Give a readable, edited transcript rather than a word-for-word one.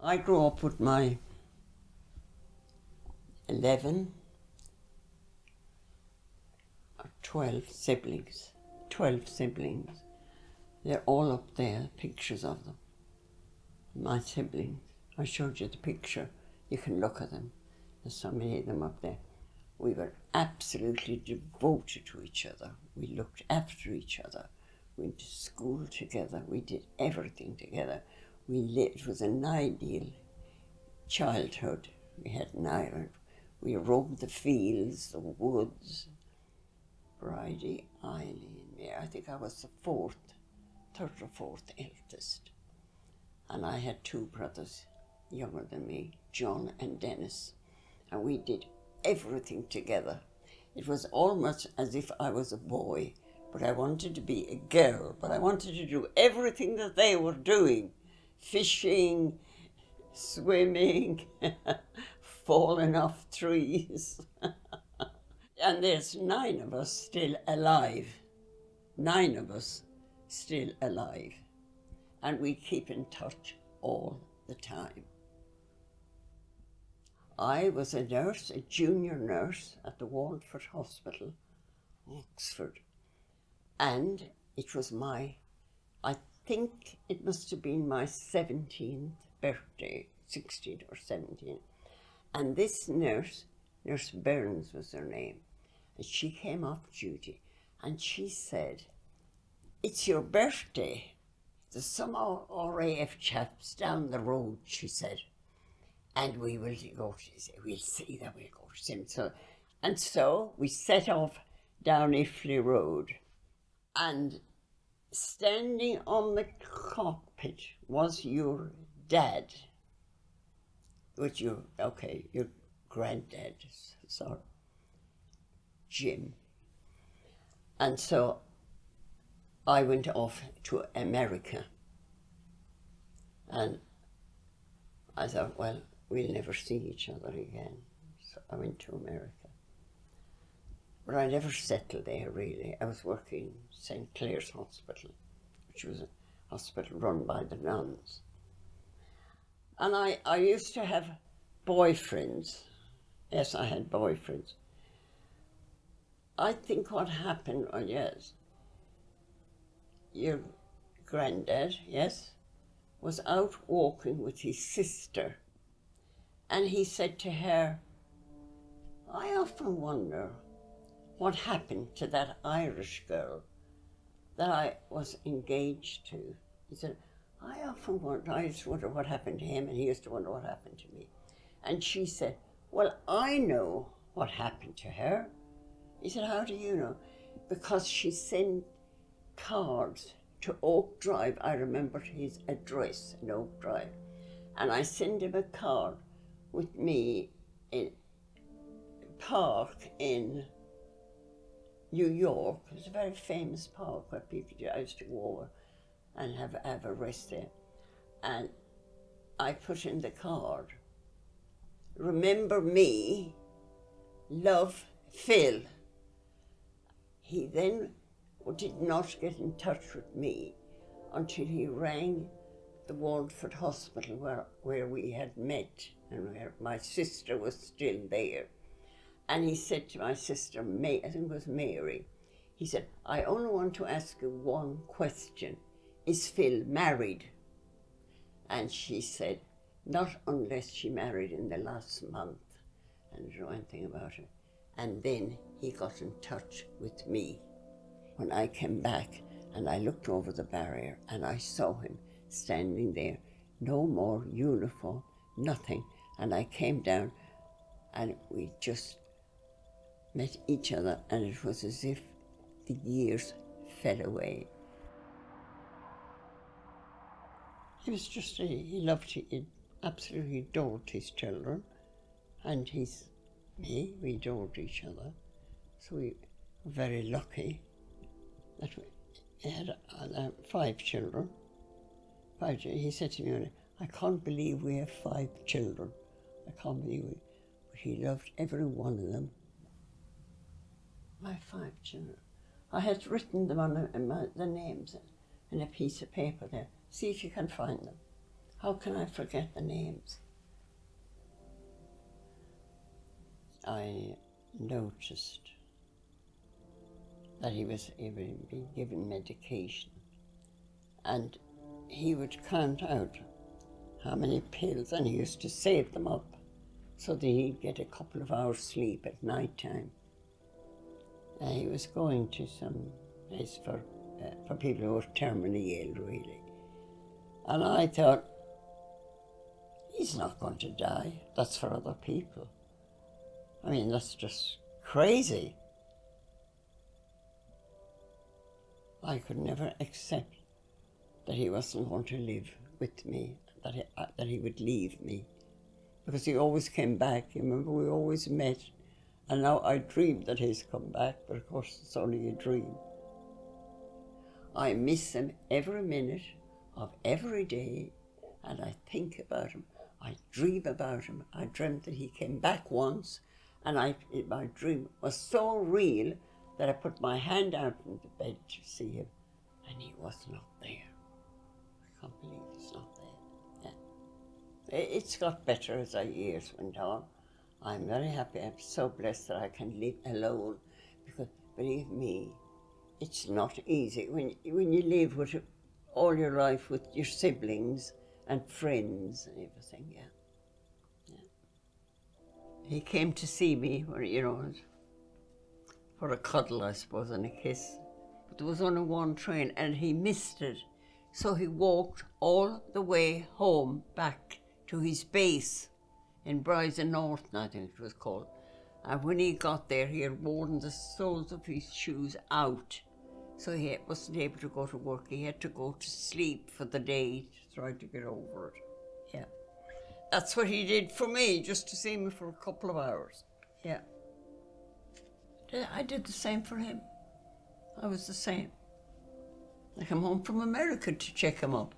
I grew up with my 11 or 12 siblings. 12 siblings. They're all up there, pictures of them. My siblings. I showed you the picture. You can look at them. There's so many of them up there. We were absolutely devoted to each other. We looked after each other. We went to school together. We did everything together. It was an ideal childhood we had in Ireland. We roamed the fields, the woods. Bridie, Eileen, Mary. I think I was the third or fourth eldest. And I had two brothers younger than me, John and Dennis. And we did everything together. It was almost as if I was a boy, but I wanted to be a girl, but I wanted to do everything that they were doing. Fishing, swimming, falling off trees. And there's 9 of us still alive. 9 of us still alive. And we keep in touch all the time. I was a nurse, a junior nurse at the Waldford Hospital, Oxford. And it was I think it must have been my 17th birthday, 16th or 17th. And this nurse, Nurse Burns was her name, and she came off duty and she said, "It's your birthday. There's some RAF chaps down the road," she said, "and we will go to, we'll see that we'll go to see them." So we set off down Iffley Road, and standing on the cockpit was your dad, your granddad, sorry, Jim. And so I went off to America, and I thought, well, we'll never see each other again. So I went to America. But I never settled there, really. I was working in St. Clair's Hospital, which was a hospital run by the nuns. And I used to have boyfriends. Yes, I had boyfriends. I think what happened, yes, your granddad, yes, was out walking with his sister, and he said to her, "I often wonder what happened to that Irish girl that I was engaged to." He said, "I often wonder, I used to wonder what happened to him, and he used to wonder what happened to me." And she said, "Well, I know what happened to her." He said, "How do you know?" "Because she sent cards to Oak Drive." I remembered his address in Oak Drive. And I sent him a card with me in park in New York. It's a very famous park where people used to go over and have a rest there. And I put in the card, "Remember me, love, Phil." He then did not get in touch with me until he rang the Waldford Hospital where we had met and where my sister was still there. And he said to my sister, I think it was Mary, he said, "I only want to ask you one question. Is Phil married?" And she said, "Not unless she married in the last month." And I didn't know anything about it. And then he got in touch with me. When I came back and I looked over the barrier and I saw him standing there, no more uniform, nothing. And I came down and we just met each other, and it was as if the years fell away. He was just, he absolutely adored his children, and me, we adored each other. So we were very lucky that we had 5 children. He said to me, "I can't believe we have 5 children. I can't believe it." But he loved every one of them. My 5 children. I had written them on the names in a piece of paper there. See if you can find them. How can I forget the names? I noticed that he was being given medication, and he would count out how many pills, and he used to save them up so that he'd get a couple of hours sleep at night time. He was going to some place for people who were terminally ill, really. And I thought, he's not going to die. That's for other people. I mean, that's just crazy. I could never accept that he wasn't going to live with me, that he would leave me. Because he always came back. You remember, we always met. And now I dream that he's come back, but of course it's only a dream. I miss him every minute of every day, and I think about him. I dream about him. I dreamt that he came back once, and my dream was so real that I put my hand out from the bed to see him, and he was not there. I can't believe he's not there. Yeah. It's got better as the years went on. I'm very happy. I'm so blessed that I can live alone, because believe me, it's not easy when you live with all your life with your siblings and friends and everything. Yeah. He came to see me, you know, for a cuddle, I suppose, and a kiss. But there was only one train, and he missed it, so he walked all the way home back to his base in Bryson North, I think it was called. And when he got there, he had worn the soles of his shoes out. So he wasn't able to go to work. He had to go to sleep for the day to try to get over it. Yeah. That's what he did for me, just to see me for a couple of hours. Yeah. I did the same for him. I was the same. I come home from America to check him up.